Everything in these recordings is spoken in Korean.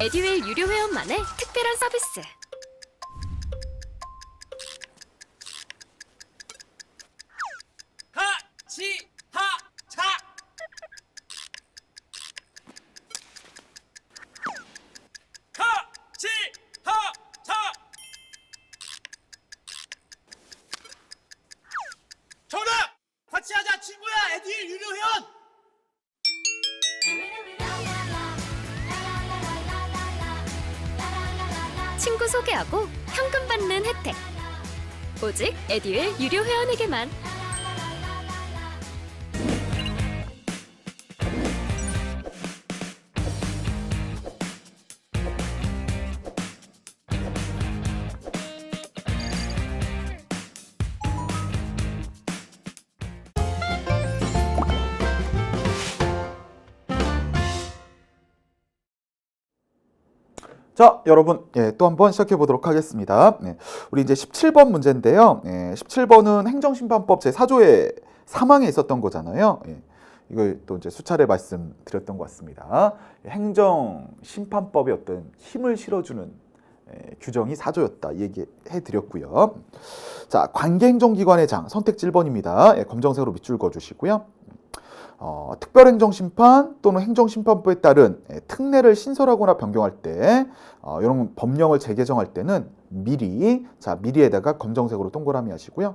에듀윌 유료 회원만의 특별한 서비스. 하치하차 하치하차 정답! 같이 하자 친구야 에듀윌 유료 회원! 친구 소개하고 현금 받는 혜택. 오직 에듀윌 유료 회원에게만. 자, 여러분, 또 한번 시작해 보도록 하겠습니다. 우리 이제 17번 문제인데요. 17번은 행정심판법 제4조의 3항에 있었던 거잖아요. 이걸 또 이제 수차례 말씀드렸던 것 같습니다. 행정심판법의 어떤 힘을 실어주는 규정이 4조였다. 얘기해 드렸고요. 자, 관계행정기관의 장, 선택지 1번입니다. 검정색으로 밑줄 그어주시고요. 특별행정심판 또는 행정심판법에 따른 특례를 신설하거나 변경할 때 이런 법령을 재개정할 때는 미리에다가 검정색으로 동그라미 하시고요.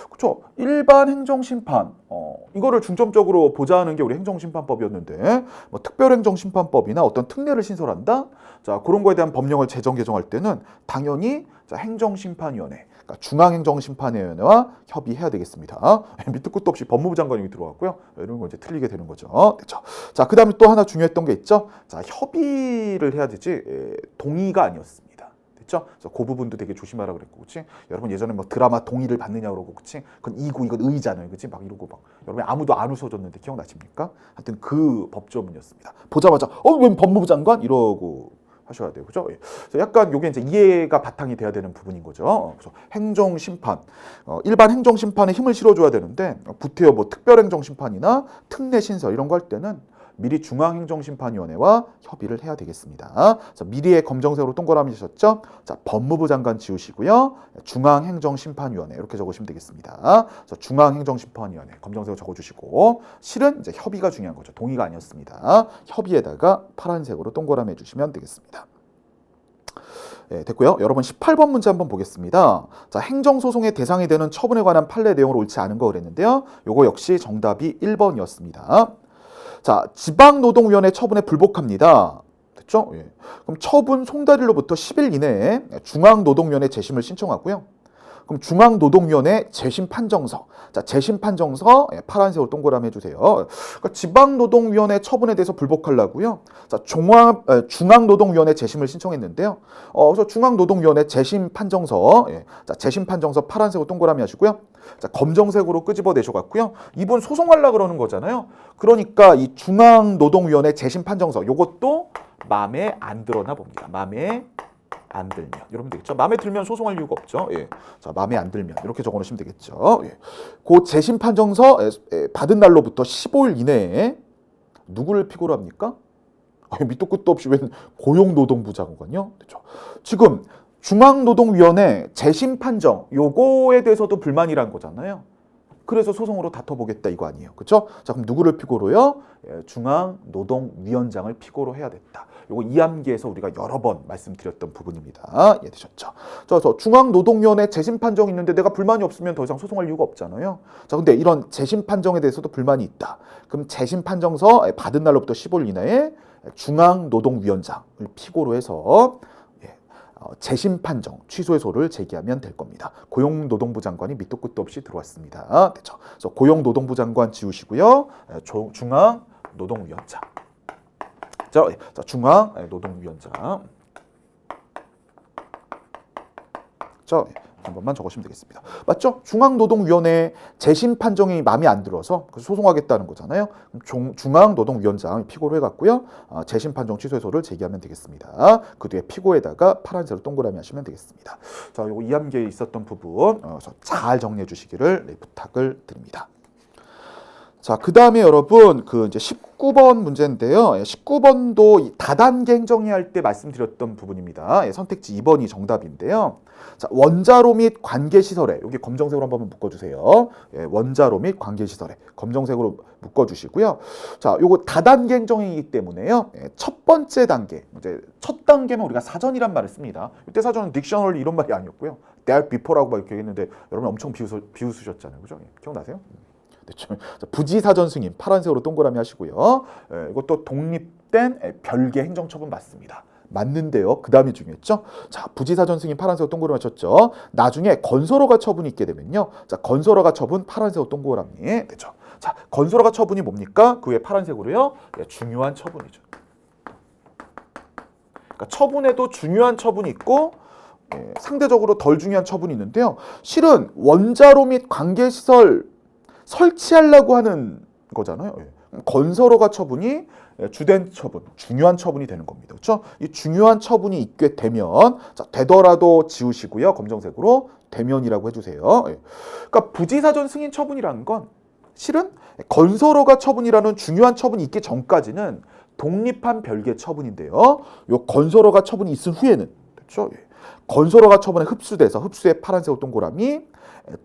그렇죠. 일반 행정심판 이거를 중점적으로 보자는 게 우리 행정심판법이었는데 뭐 특별행정심판법이나 어떤 특례를 신설한다. 자, 그런 거에 대한 법령을 개정할 때는 당연히 행정심판위원회, 그러니까 중앙행정심판위원회와 협의해야 되겠습니다. 밑도 끝도 없이 법무부 장관이 들어왔고요. 이런 거 이제 틀리게 되는 거죠. 됐죠? 자, 그다음에 또 하나 중요했던 게 있죠. 자, 협의를 해야 되지 동의가 아니었습니다. 됐죠? 그래서 그 부분도 되게 조심하라 그랬고, 그렇지? 여러분 예전에 뭐 드라마 동의를 받느냐 그러고, 그렇지? 그건 이고 이건 의잖아요, 그렇지? 막 이러고 막 여러분 아무도 안 웃어줬는데 기억나십니까? 하여튼 그 법조문이었습니다. 보자마자 왜 법무부 장관 이러고 하셔야 돼요, 그죠? 그래서 약간 요게 이제 이해가 바탕이 돼야 되는 부분인 거죠. 그래서 행정심판, 일반 행정심판에 힘을 실어줘야 되는데 구태여 뭐 특별행정심판이나 특례신설 이런 거 할 때는 미리 중앙행정심판위원회와 협의를 해야 되겠습니다. 그래서 미리의 검정색으로 동그라미 주셨죠? 자, 법무부 장관 지우시고요. 중앙행정심판위원회 이렇게 적으시면 되겠습니다. 그래서 중앙행정심판위원회 검정색으로 적어주시고 실은 이제 협의가 중요한 거죠. 동의가 아니었습니다. 협의에다가 파란색으로 동그라미 해주시면 되겠습니다. 됐고요. 여러분 18번 문제 한번 보겠습니다. 자, 행정소송의 대상이 되는 처분에 관한 판례 내용을 옳지 않은 거 그랬는데요. 요거 역시 정답이 1번이었습니다. 자, 지방노동위원회 처분에 불복합니다. 됐죠? 그럼 처분 송달일로부터 10일 이내에 중앙노동위원회 재심을 신청하고요. 그럼 중앙노동위원회 재심판정서. 자, 재심판정서 파란색으로 동그라미 해주세요. 그러니까 지방노동위원회 처분에 대해서 불복하려고요. 자, 중앙노동위원회 재심을 신청했는데요. 그래서 중앙노동위원회 재심판정서. 자, 재심판정서 파란색으로 동그라미 하시고요. 자, 검정색으로 끄집어내셔갖고요. 이분 소송하려고 그러는 거잖아요. 그러니까 이 중앙노동위원회 재심판정서 요것도 마음에 안 들었나 봅니다. 마음에 안 들면 여러분 되겠죠? 마음에 들면 소송할 이유가 없죠. 자, 마음에 안 들면 이렇게 적어놓으시면 되겠죠. 그 재심판정서 받은 날로부터 15일 이내에 누구를 피고로 합니까? 밑도 끝도 없이 웬 고용노동부 장관요? 그렇죠? 지금 중앙노동위원회 재심판정 요거에 대해서도 불만이란 거잖아요. 그래서 소송으로 다퉈보겠다 이거 아니에요. 그렇죠? 자, 그럼 누구를 피고로요? 중앙노동위원장을 피고로 해야 됐다. 요거 이암기에서 우리가 여러 번 말씀드렸던 부분입니다. 이해되셨죠? 저 중앙노동위원회 재심판정이 있는데 내가 불만이 없으면 더 이상 소송할 이유가 없잖아요. 자, 근데 이런 재심판정에 대해서도 불만이 있다. 그럼 재심판정서 받은 날로부터 15일 이내에 중앙노동위원장을 피고로 해서 재심판정 취소해소를 제기하면 될 겁니다. 고용노동부 장관이 밑도 끝도 없이 들어왔습니다. 됐죠? 그래서 고용노동부 장관 지우시고요. 중앙노동위원장. 자, 중앙노동위원장. 자, 한 번만 적으시면 되겠습니다. 맞죠? 중앙노동위원회 재심 판정이 마음에 안 들어서 소송하겠다는 거잖아요. 중앙노동위원장 피고로 해갖고요. 재심 판정 취소해소를 제기하면 되겠습니다. 그 뒤에 피고에다가 파란색으로 동그라미 하시면 되겠습니다. 자, 요거 이암기에 있었던 부분 잘 정리해 주시기를 부탁을 드립니다. 자, 그 다음에 여러분, 그 이제 19번 문제인데요. 19번도 다단계 행정위 할 때 말씀드렸던 부분입니다. 선택지 2번이 정답인데요. 자, 원자로 및 관계시설에, 여기 검정색으로 한번 묶어주세요. 원자로 및 관계시설에 검정색으로 묶어주시고요. 자, 요거 다단계 행정이기 때문에요. 첫 번째 단계, 이제 첫 단계는 우리가 사전이란 말을 씁니다. 이때 사전은 딕셔너리 이런 말이 아니었고요. there before라고 막 이렇게 했는데 여러분 엄청 비웃으셨잖아요. 그죠? 기억나세요? 부지사전 승인 파란색으로 동그라미 하시고요. 이것도 독립된 별개 행정처분 맞습니다. 맞는데요. 그 다음이 중요했죠. 자, 부지사전 승인 파란색으로 동그라미 하셨죠. 나중에 건설허가 처분이 있게 되면요. 자, 건설허가 처분 파란색으로 동그라미 되죠. 자, 건설허가 처분이 뭡니까? 그 외 파란색으로요. 중요한 처분이죠. 그러니까 처분에도 중요한 처분이 있고 상대적으로 덜 중요한 처분이 있는데요. 실은 원자로 및 관계시설 설치하려고 하는 거잖아요. 건설허가 처분이 주된 처분, 중요한 처분이 되는 겁니다. 그렇죠? 이 중요한 처분이 있게 되면 자, 되더라도 지우시고요. 검정색으로 되면이라고 해주세요. 그러니까 부지사전 승인 처분이라는 건 실은 건설허가 처분이라는 중요한 처분이 있기 전까지는 독립한 별개 처분인데요. 요 건설허가 처분이 있은 후에는 그렇죠? 건설허가 처분에 흡수돼서 흡수의 파란색 동그라미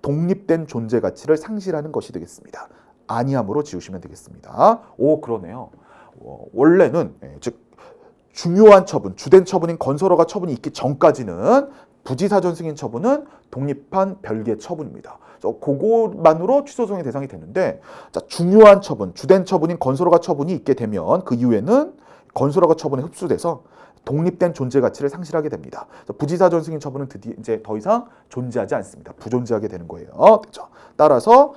독립된 존재 가치를 상실하는 것이 되겠습니다. 아니함으로 지우시면 되겠습니다. 오, 그러네요. 원래는 즉 중요한 처분, 주된 처분인 건설허가 처분이 있기 전까지는 부지사전 승인 처분은 독립한 별개 처분입니다. 그것만으로 취소 소송의 대상이 되는데 자, 중요한 처분, 주된 처분인 건설허가 처분이 있게 되면 그 이후에는 건설허가 처분에 흡수돼서 독립된 존재 가치를 상실하게 됩니다. 부지사전 승인 처분은 드디어 이제 더 이상 존재하지 않습니다. 부존재하게 되는 거예요. 그렇죠? 따라서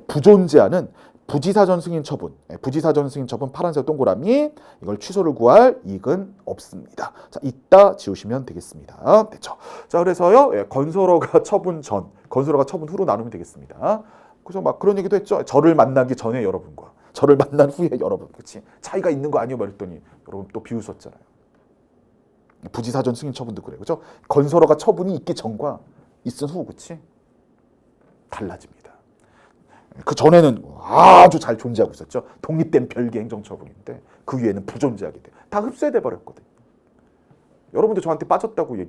부존재하는 부지사전 승인 처분, 부지사전 승인 처분 파란색 동그라미 이걸 취소를 구할 이익은 없습니다. 자, 이따 지우시면 되겠습니다. 됐죠? 자, 그래서요 건설허가 처분 전, 건설허가 처분 후로 나누면 되겠습니다. 그래서 막 그런 얘기도 했죠. 저를 만나기 전에 여러분과 저를 만난 후에 여러분, 그렇지? 차이가 있는 거 아니요? 말했더니 여러분 또 비웃었잖아요. 부지사전 승인 처분도 그래요. 그죠? 건설허가 처분이 있기 전과 있은 후, 그치? 달라집니다. 그 전에는 아주 잘 존재하고 있었죠. 독립된 별개 행정처분인데 그 위에는 부존재하게 돼. 다 흡수돼 버렸거든요. 여러분도 저한테 빠졌다고 뭐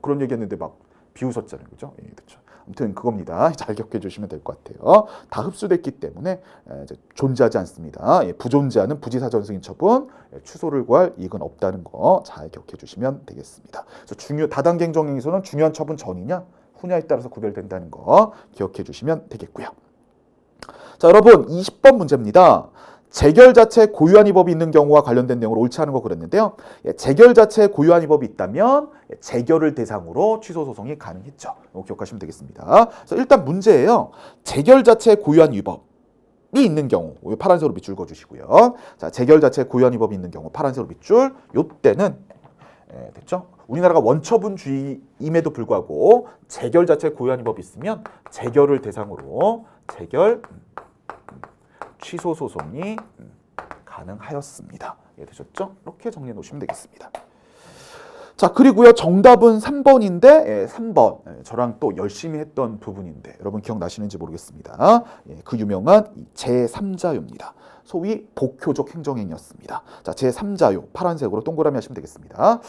그런 얘기했는데 막 비웃었잖아요. 그죠? 그렇죠. 아무튼 그겁니다. 잘 기억해 주시면 될 것 같아요. 다 흡수됐기 때문에 이제 존재하지 않습니다. 부존재하는 부지사전 승인 처분 취소를 구할 이익은 없다는 거 잘 기억해 주시면 되겠습니다. 그래서 다단계 행정에서는 중요한 처분 전이냐 후냐에 따라서 구별된다는 거 기억해 주시면 되겠고요. 자, 여러분 20번 문제입니다. 재결 자체에 고유한 위법이 있는 경우와 관련된 내용을 옳지 않은 거 그랬는데요. 재결 자체에 고유한 위법이 있다면 재결을 대상으로 취소 소송이 가능했죠. 이거 기억하시면 되겠습니다. 그래서 일단 문제예요. 재결 자체에 고유한 위법이 있는 경우 파란색으로 밑줄 그어주시고요. 자, 재결 자체에 고유한 위법이 있는 경우 파란색으로 밑줄. 요때는 됐죠? 우리나라가 원처분주의임에도 불구하고 재결 자체에 고유한 위법이 있으면 재결을 대상으로 재결 취소 소송이 가능하였습니다. 이해되셨죠? 이렇게 정리해 놓으시면 되겠습니다. 자, 그리고요 정답은 3번인데 3번 저랑 또 열심히 했던 부분인데 여러분 기억나시는지 모르겠습니다. 그 유명한 제3자요입니다. 소위 복효적 행정행위였습니다. 자, 제3자요 파란색으로 동그라미 하시면 되겠습니다.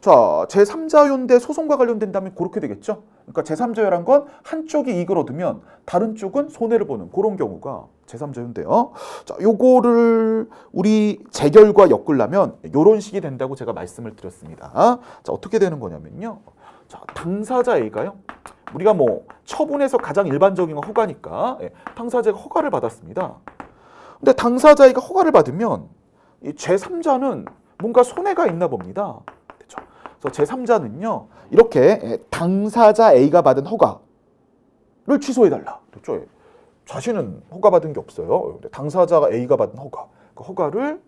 자, 제3자요인데 소송과 관련된다면 그렇게 되겠죠. 그러니까 제3자요란 건 한쪽이 이익을 얻으면 다른 쪽은 손해를 보는 그런 경우가 제3자요인데요. 자, 요거를 우리 재결과 엮으려면 요런 식이 된다고 제가 말씀을 드렸습니다. 자, 어떻게 되는 거냐면요. 자, 당사자 A가요. 우리가 뭐 처분에서 가장 일반적인 건 허가니까 당사자가 허가를 받았습니다. 근데 당사자 A가 허가를 받으면 이 제3자는 뭔가 손해가 있나 봅니다. 그렇죠? 그래서 제3자는요. 이렇게 당사자 A가 받은 허가를 취소해달라. 그렇죠? 자신은 허가받은 게 없어요. 당사자가 A가 받은 허가. 그 허가를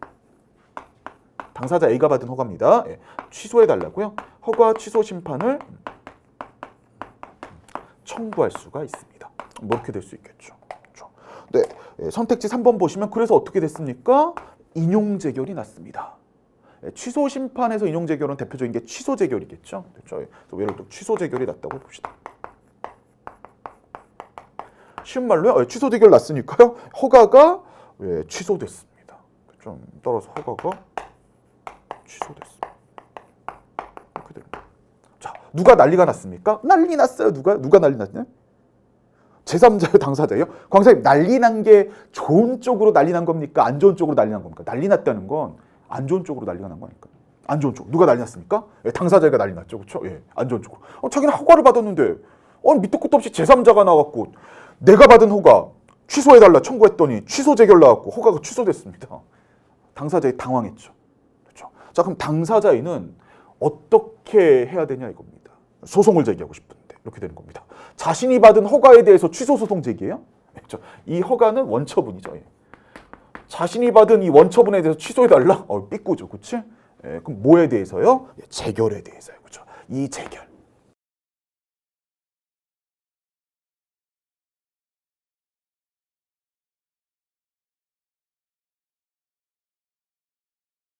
당사자 A가 받은 허가입니다. 취소해달라고요. 허가 취소 심판을 청구할 수가 있습니다. 뭐 이렇게 될 수 있겠죠. 그렇죠? 네, 선택지 3번 보시면 그래서 어떻게 됐습니까? 인용재결이 났습니다. 취소 심판에서 인용재결은 대표적인 게 취소재결이겠죠. 그렇죠? 예를 들어 취소재결이 났다고 봅시다. 쉬운 말로요. 취소 대결 났으니까요. 허가가 취소됐습니다. 좀 따라서 허가가 취소됐습니다. 이렇게 됩니다. 자, 누가 난리가 났습니까? 난리 났어요. 누가 난리 났냐? 제3자요, 당사자예요? 광사님, 난리 난 게 좋은 쪽으로 난리 난 겁니까? 안 좋은 쪽으로 난리 난 겁니까? 난리 났다는 건 안 좋은 쪽으로 난리가 난 거니까. 안 좋은 쪽. 누가 난리 났습니까? 당사자가 난리 났죠. 그렇죠? 예, 안 좋은 쪽으로. 자기는 허가를 받았는데 밑도 끝도 없이 제3자가 나왔고 내가 받은 허가 취소해달라 청구했더니 취소 재결 나왔고 허가가 취소됐습니다. 당사자이 당황했죠. 그렇죠? 자, 그럼 당사자인은 어떻게 해야 되냐 이겁니다. 소송을 제기하고 싶은데 이렇게 되는 겁니다. 자신이 받은 허가에 대해서 취소 소송 제기해요? 그렇죠? 이 허가는 원처분이죠. 예. 자신이 받은 이 원처분에 대해서 취소해달라? 삐꾸죠. 그치? 예, 그럼 뭐에 대해서요? 재결에 대해서요. 그렇죠? 이 재결.